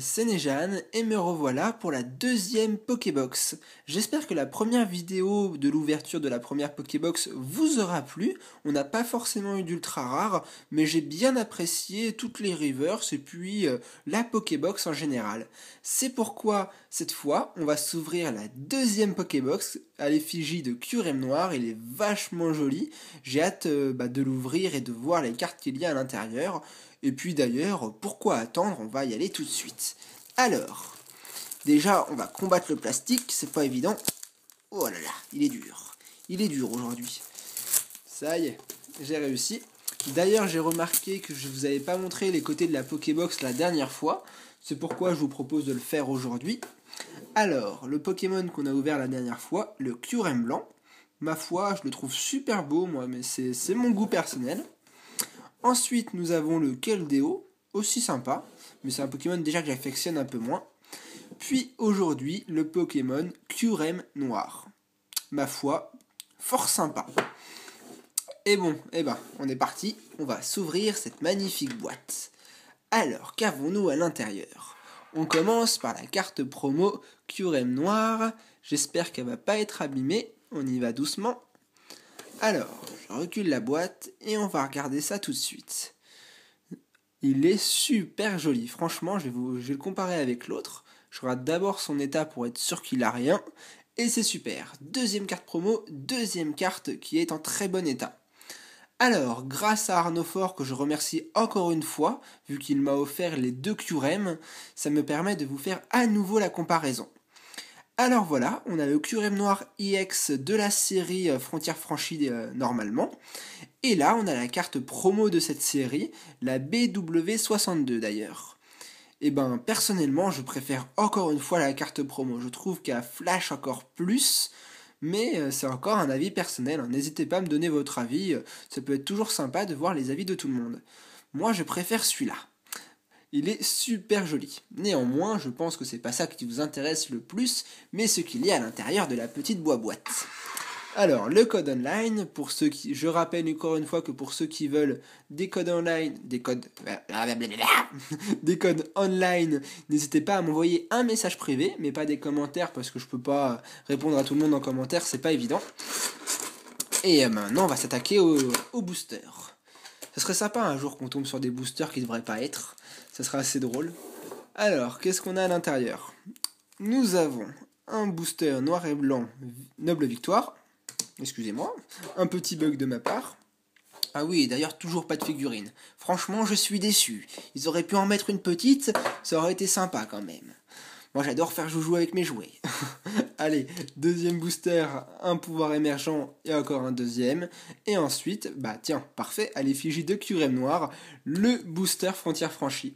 c'est Nejane et me revoilà pour la deuxième Pokébox. J'espère que la première vidéo de l'ouverture de la première Pokébox vous aura plu. On n'a pas forcément eu d'ultra rare, mais j'ai bien apprécié toutes les reverse et puis la Pokébox en général. C'est pourquoi cette fois on va s'ouvrir la deuxième Pokébox à l'effigie de Kyurem Noir. Il est vachement joli. J'ai hâte de l'ouvrir et de voir les cartes qu'il y a à l'intérieur. Et puis d'ailleurs, pourquoi attendre? On va y aller tout de suite. Alors, déjà, on va combattre le plastique, c'est pas évident. Oh là là, il est dur. Il est dur aujourd'hui. Ça y est, j'ai réussi. D'ailleurs, j'ai remarqué que je vous avais pas montré les côtés de la Pokébox la dernière fois. C'est pourquoi je vous propose de le faire aujourd'hui. Alors, le Pokémon qu'on a ouvert la dernière fois, le Kyurem blanc. Ma foi, je le trouve super beau, moi, mais c'est mon goût personnel. Ensuite, nous avons le Keldeo, aussi sympa, mais c'est un Pokémon déjà que j'affectionne un peu moins. Puis aujourd'hui, le Pokémon Kyurem Noir. Ma foi, fort sympa. Et bon, on est parti, on va s'ouvrir cette magnifique boîte. Alors, qu'avons-nous à l'intérieur? On commence par la carte promo Kyurem Noir. J'espère qu'elle va pas être abîmée, on y va doucement. Alors, je recule la boîte et on va regarder ça tout de suite. Il est super joli, franchement, je vais le comparer avec l'autre. Je regarde d'abord son état pour être sûr qu'il a rien. Et c'est super. Deuxième carte promo, deuxième carte qui est en très bon état. Alors, grâce à Arnaud Fort, que je remercie encore une fois, vu qu'il m'a offert les deux Kyurem, ça me permet de vous faire à nouveau la comparaison. Alors voilà, on a le Kyurem Noir EX de la série Frontières franchies normalement. Et là, on a la carte promo de cette série, la BW62 d'ailleurs. Et personnellement, je préfère encore une fois la carte promo. Je trouve qu'elle flash encore plus, mais c'est encore un avis personnel. N'hésitez pas à me donner votre avis, ça peut être toujours sympa de voir les avis de tout le monde. Moi, je préfère celui-là. Il est super joli. Néanmoins, je pense que c'est pas ça qui vous intéresse le plus, mais ce qu'il y a à l'intérieur de la petite boîte. Alors, le code online, je rappelle encore une fois que pour ceux qui veulent des codes online, des codes online, n'hésitez pas à m'envoyer un message privé, mais pas des commentaires parce que je peux pas répondre à tout le monde en commentaire, c'est pas évident. Et maintenant, on va s'attaquer au booster. Ça serait sympa un jour qu'on tombe sur des boosters qui devraient pas être. Ça serait assez drôle. Alors, qu'est-ce qu'on a à l'intérieur? Nous avons un booster noir et blanc Noble Victoire. Excusez-moi. Un petit bug de ma part. Ah oui, d'ailleurs, toujours pas de figurine. Franchement, je suis déçu. Ils auraient pu en mettre une petite, ça aurait été sympa quand même. Moi, j'adore faire joujou avec mes jouets. Allez, deuxième booster, un pouvoir émergent et encore un deuxième. Et ensuite, parfait, à l'effigie de Kyurem Noir, le booster Frontières franchies.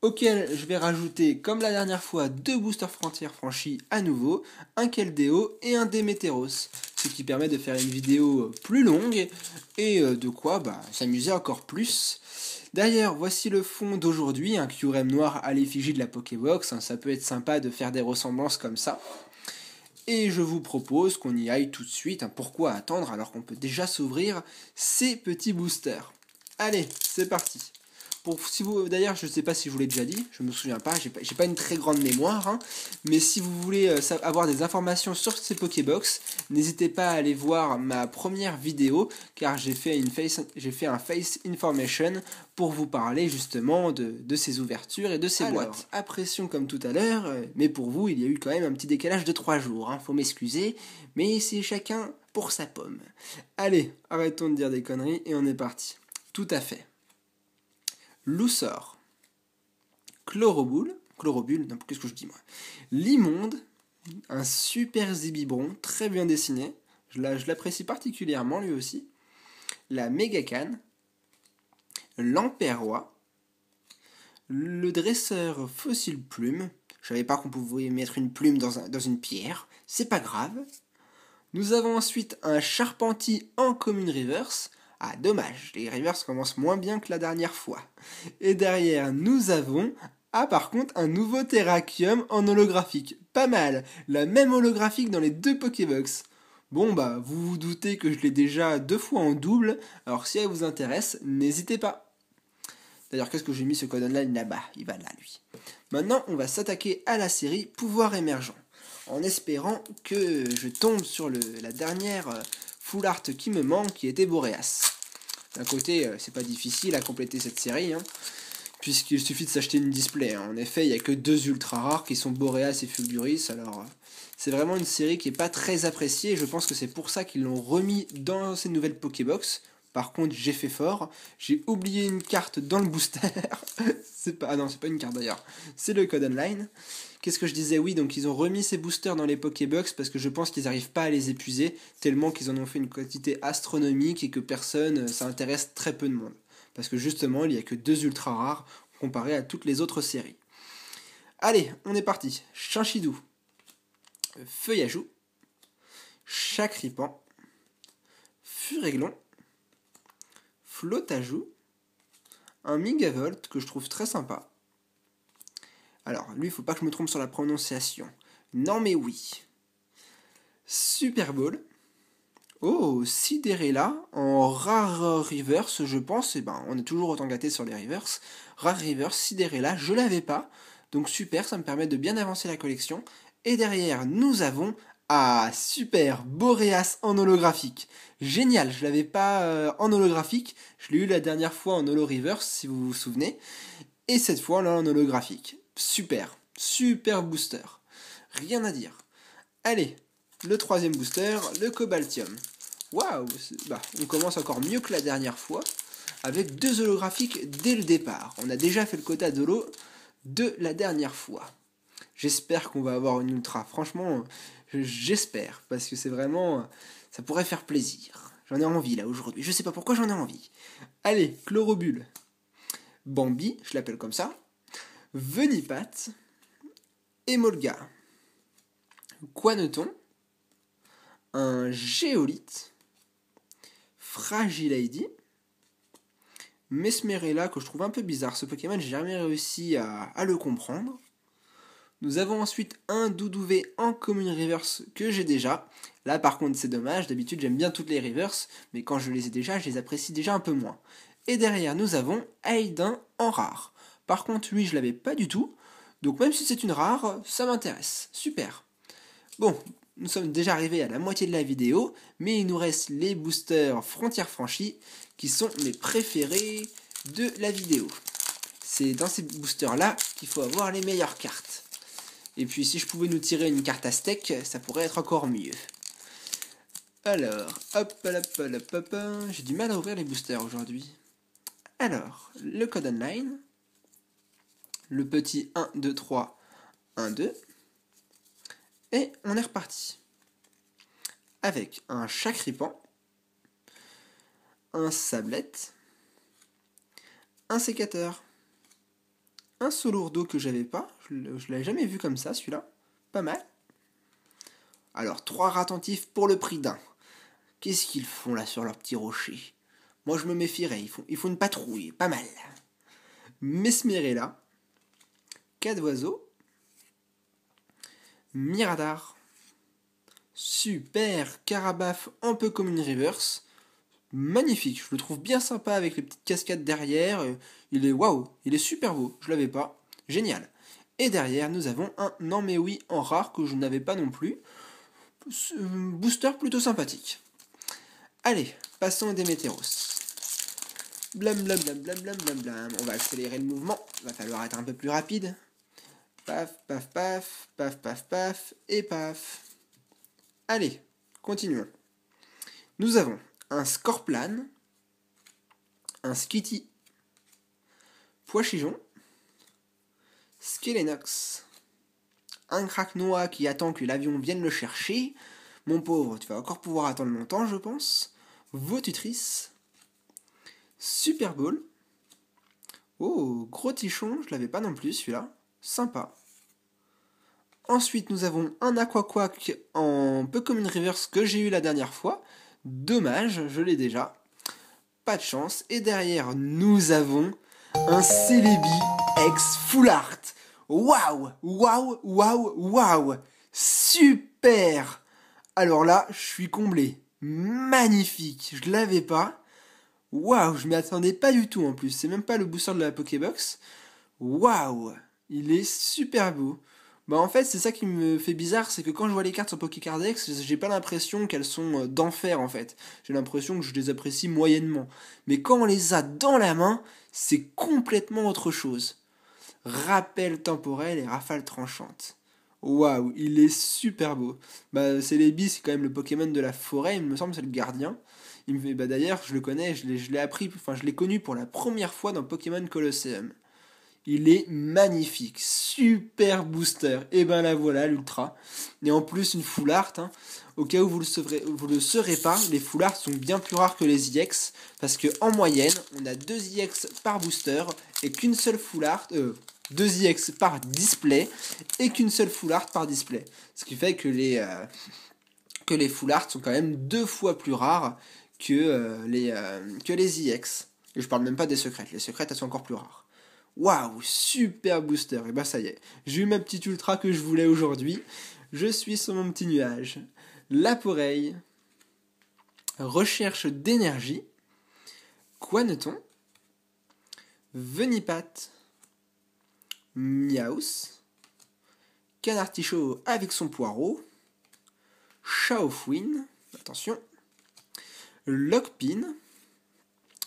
Auquel je vais rajouter, comme la dernière fois, deux boosters Frontières franchies à nouveau, un Keldeo et un Démétéros. Ce qui permet de faire une vidéo plus longue et de quoi s'amuser encore plus. D'ailleurs, voici le fond d'aujourd'hui, un Kyurem Noir à l'effigie de la Pokébox, ça peut être sympa de faire des ressemblances comme ça. Et je vous propose qu'on y aille tout de suite, pourquoi attendre alors qu'on peut déjà s'ouvrir ces petits boosters. Allez, c'est parti. D'ailleurs, je ne sais pas si je vous l'ai déjà dit, je me souviens pas, j'ai pas une très grande mémoire, mais si vous voulez avoir des informations sur ces Pokébox, n'hésitez pas à aller voir ma première vidéo, car j'ai fait un face information pour vous parler justement de ces ouvertures et de ces boîtes. À pression comme tout à l'heure, mais pour vous, il y a eu quand même un petit décalage de 3 jours, faut m'excuser, mais c'est chacun pour sa pomme. Allez, arrêtons de dire des conneries et on est parti. Tout à fait. Loussor, Chlorobule, non, qu'est-ce que je dis moi? Limonde, un super Zibibron, très bien dessiné, je l'apprécie particulièrement lui aussi. La Mégacane, l'Emperrois, le dresseur Fossile Plume, je savais pas qu'on pouvait mettre une plume dans une pierre, c'est pas grave. Nous avons ensuite un Charpentier en commune reverse. Ah, dommage, les reverse commencent moins bien que la dernière fois. Et derrière, nous avons, par contre, un nouveau Terrakium en holographique. Pas mal, la même holographique dans les deux Pokébox. Bon vous vous doutez que je l'ai déjà 2 fois en double, alors si elle vous intéresse, n'hésitez pas. D'ailleurs, qu'est-ce que j'ai mis ce code online là-bas? Il va là, lui. Maintenant, on va s'attaquer à la série Pouvoir émergent, en espérant que je tombe sur la dernière full art qui me manque, qui était Boreas. D'un côté, c'est pas difficile à compléter cette série, hein, puisqu'il suffit de s'acheter une display. Hein. En effet, il n'y a que 2 ultra rares qui sont Boreas et Fulguris, alors c'est vraiment une série qui n'est pas très appréciée, et je pense que c'est pour ça qu'ils l'ont remis dans ces nouvelles Pokébox. Par contre, j'ai fait fort, j'ai oublié une carte dans le booster. Ah non, c'est pas une carte d'ailleurs, c'est le code online. Qu'est-ce que je disais? Oui, donc ils ont remis ces boosters dans les Pokébox parce que je pense qu'ils n'arrivent pas à les épuiser, tellement qu'ils en ont fait une quantité astronomique et que ça intéresse très peu de monde. Parce que justement, il n'y a que 2 ultra rares comparé à toutes les autres séries. Allez, on est parti. Chinchidou, Feuillajou, Chacripan, Furéglon, Flotajou, un Migavolt que je trouve très sympa. Alors, lui, il faut pas que je me trompe sur la prononciation. Non mais oui. Super Ball. Oh, Sidérella en rare reverse, je pense. Et ben, on est toujours autant gâté sur les reverse. Rare reverse, Sidérella, je l'avais pas. Donc super, ça me permet de bien avancer la collection. Et derrière, nous avons... Ah, super, Boreas en holographique. Génial, je l'avais pas en holographique. Je l'ai eu la dernière fois en holo reverse, si vous vous souvenez. Et cette fois, là, en holographique. Super, super booster. Rien à dire. Allez, le 3e booster, le Cobaltium. Waouh, on commence encore mieux que la dernière fois, avec 2 holographiques dès le départ. On a déjà fait le quota d'holo de la dernière fois. J'espère qu'on va avoir une ultra. Franchement, j'espère, parce que c'est vraiment... Ça pourrait faire plaisir. J'en ai envie, là, aujourd'hui. Je sais pas pourquoi j'en ai envie. Allez, Chlorobule. Bambi, je l'appelle comme ça. Venipat. Emolga. Quaneton. Un Géolite. Fragilady. Mesmerella, que je trouve un peu bizarre. Ce Pokémon, j'ai jamais réussi à le comprendre. Nous avons ensuite un Doudouvé en commune reverse que j'ai déjà. Là par contre c'est dommage, d'habitude j'aime bien toutes les reverse, mais quand je les ai déjà, je les apprécie déjà un peu moins. Et derrière nous avons Aidin en rare. Par contre lui je l'avais pas du tout, donc même si c'est une rare, ça m'intéresse. Super. Bon, nous sommes déjà arrivés à la moitié de la vidéo, mais il nous reste les boosters frontières franchies, qui sont mes préférés de la vidéo. C'est dans ces boosters là qu'il faut avoir les meilleures cartes. Et puis si je pouvais nous tirer une carte Aztèque, ça pourrait être encore mieux. Alors, hop, j'ai du mal à ouvrir les boosters aujourd'hui. Alors, le code online, le petit 1, 2, 3, 1, 2, et on est reparti. Avec un Chacripan, un Sablette, un Sécateur, un Solourdo que j'avais pas, je l'avais jamais vu comme ça celui-là, pas mal. Alors 3 attentifs pour le prix d'un. Qu'est-ce qu'ils font là sur leur petit rocher? Moi je me méfierais, ils font une patrouille, pas mal. Mesmerella, Cadoiseau, Miradar, super Carabaf un peu comme une reverse, magnifique, je le trouve bien sympa avec les petites cascades derrière, il est waouh, il est super beau, je l'avais pas, génial. Et derrière nous avons un Non mais oui en rare que je n'avais pas non plus, booster plutôt sympathique. Allez, passons au Démétéros. Blam blam blam blam blam blam blam. On va accélérer le mouvement. Va falloir être un peu plus rapide. Paf, paf, paf, paf, paf, paf, et paf. Allez, continuons. Nous avons un Scorplan, un Skitty, Poichijon, Skelenox, un Craquenois qui attend que l'avion vienne le chercher. Mon pauvre, tu vas encore pouvoir attendre longtemps, je pense. Votutrice, Super Ball. Oh, gros tichon, je l'avais pas non plus celui-là. Sympa. Ensuite, nous avons un Aquaquack en peu comme une reverse que j'ai eu la dernière fois. Dommage, je l'ai déjà. Pas de chance. Et derrière, nous avons un Celebi X Full Art. Waouh, waouh, waouh, waouh. Super. Alors là, je suis comblé. Magnifique, je l'avais pas. Waouh, je m'y attendais pas du tout en plus, c'est même pas le booster de la Pokébox. Waouh, il est super beau. Bah en fait c'est ça qui me fait bizarre, c'est que quand je vois les cartes sur Pokécardex, j'ai pas l'impression qu'elles sont d'enfer en fait. J'ai l'impression que je les apprécie moyennement. Mais quand on les a dans la main, c'est complètement autre chose. Rappel temporel et rafale tranchante. Waouh, il est super beau. Bah Celebi c'est quand même le Pokémon de la forêt, il me semble c'est le gardien. Il me fait, bah d'ailleurs je le connais, je l'ai appris, enfin je l'ai connu pour la première fois dans Pokémon Colosseum. Il est magnifique, super booster. Et ben là voilà l'ultra. Et en plus une full art. Hein. Au cas où vous le saurez pas, les full art sont bien plus rares que les EX parce que en moyenne, on a 2 EX par booster et qu'une seule full art, 2 EX par display et qu'une seule full art par display. Ce qui fait que les full art sont quand même 2 fois plus rares que les EX. Et je parle même pas des secrètes. Les secrètes elles sont encore plus rares. Waouh, super booster. Et bah ça y est, j'ai eu ma petite ultra que je voulais aujourd'hui. Je suis sur mon petit nuage. Laporeille. Recherche d'énergie. Quaneton. Venipat. Miaus. Canartichaud avec son poireau. Chaofouine. Attention. Lockpin.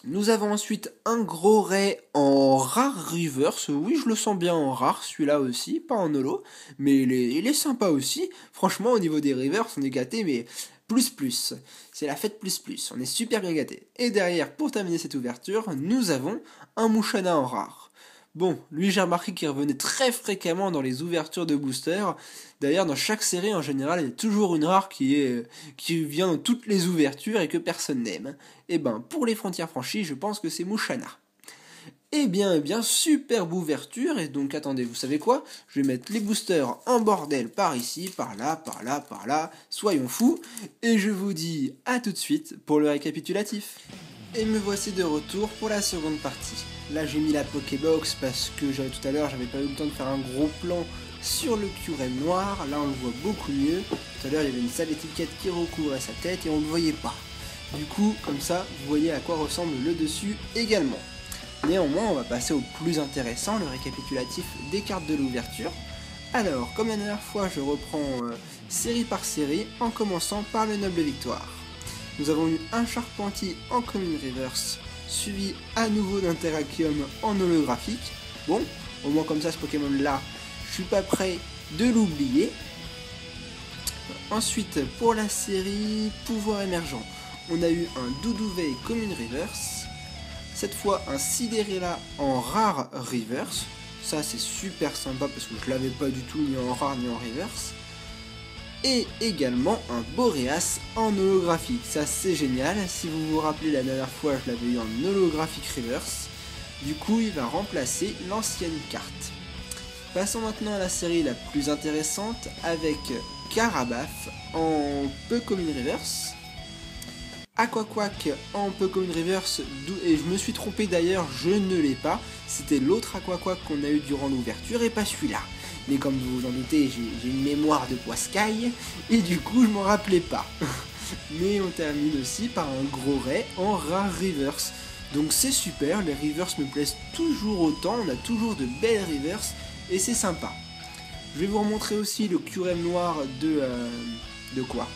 Nous avons ensuite un gros ray en rare reverse. Oui, je le sens bien en rare, celui-là aussi, pas en holo. Mais il est sympa aussi. Franchement, au niveau des reverse, on est gâté, mais plus. C'est la fête plus. On est super bien gâté. Et derrière, pour terminer cette ouverture, nous avons un Musharna en rare. Bon, lui j'ai remarqué qu'il revenait très fréquemment dans les ouvertures de booster. D'ailleurs, dans chaque série en général, il y a toujours une rare qui vient dans toutes les ouvertures et que personne n'aime. Et ben, pour les frontières franchies, je pense que c'est Musharna. Eh bien, superbe ouverture. Et donc, attendez, vous savez quoi? Je vais mettre les boosters en bordel par ici, par là. Soyons fous. Et je vous dis à tout de suite pour le récapitulatif. Et me voici de retour pour la seconde partie. Là j'ai mis la Pokébox parce que tout à l'heure j'avais pas eu le temps de faire un gros plan sur le Kyurem noir. Là on le voit beaucoup mieux. Tout à l'heure il y avait une sale étiquette qui recouvrait sa tête et on ne le voyait pas. Du coup comme ça vous voyez à quoi ressemble le dessus également. Néanmoins on va passer au plus intéressant, le récapitulatif des cartes de l'ouverture. Alors comme la dernière fois je reprends série par série en commençant par le Noble Victoire. Nous avons eu un Charpentier en Common Reverse, suivi à nouveau d'un Terrakium en holographique. Bon, au moins comme ça ce Pokémon là, je suis pas prêt de l'oublier. Ensuite, pour la série Pouvoir émergent, on a eu un Doudouvet Common Reverse. Cette fois un Sidérella en rare Reverse. Ça c'est super sympa parce que je l'avais pas du tout ni en rare ni en Reverse. Et également un Boreas en holographique. Ça c'est génial, si vous vous rappelez la dernière fois je l'avais eu en holographique reverse. Du coup il va remplacer l'ancienne carte. Passons maintenant à la série la plus intéressante avec Carabaf en peu common reverse. Aquaquack en peu common reverse, et je me suis trompé d'ailleurs, je ne l'ai pas. C'était l'autre Aquaquack qu'on a eu durant l'ouverture et pas celui-là. Mais comme vous vous en doutez, j'ai une mémoire de poiscaille, et du coup je m'en rappelais pas. Mais on termine aussi par un gros ray en rare reverse. Donc c'est super, les reverse me plaisent toujours autant, on a toujours de belles reverse, et c'est sympa. Je vais vous remontrer aussi le Kyurem noir de quoi?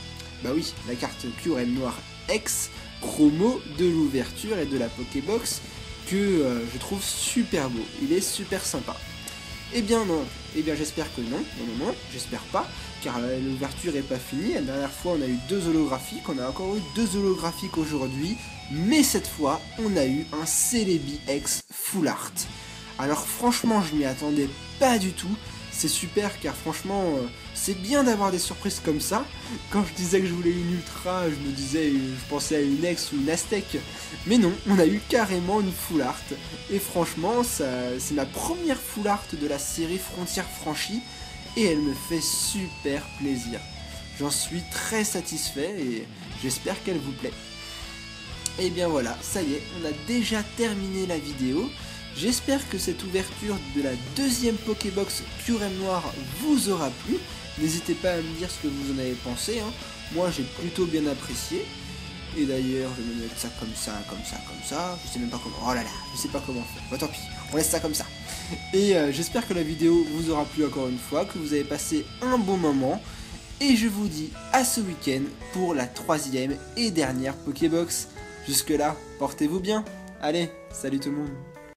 Bah oui, la carte Kyurem noir X, promo de l'ouverture et de la Pokébox, que je trouve super beau, il est super sympa. Eh bien non, eh bien j'espère que non, j'espère pas, car l'ouverture est pas finie. La dernière fois on a eu 2 holographiques, on a encore eu 2 holographiques aujourd'hui, mais cette fois on a eu un Celebi X Full Art. Alors franchement je m'y attendais pas du tout, c'est super car franchement c'est bien d'avoir des surprises comme ça. Quand je disais que je voulais une Ultra, je pensais à une X ou une Aztec. Mais non, on a eu carrément une Full Art. Et franchement, c'est ma première Full Art de la série Frontières franchies. Et elle me fait super plaisir. J'en suis très satisfait et j'espère qu'elle vous plaît. Et bien voilà, ça y est, on a déjà terminé la vidéo. J'espère que cette ouverture de la deuxième Pokébox Kyurem Noir vous aura plu. N'hésitez pas à me dire ce que vous en avez pensé, hein. Moi j'ai plutôt bien apprécié. Et d'ailleurs, je vais me mettre ça comme ça, comme ça, comme ça. Je sais même pas comment. Oh là là, je sais pas comment faire. Bon, tant pis, on laisse ça comme ça. Et j'espère que la vidéo vous aura plu encore une fois, que vous avez passé un bon moment. Et je vous dis à ce week-end pour la 3e et dernière Pokébox. Jusque là, portez-vous bien. Allez, salut tout le monde.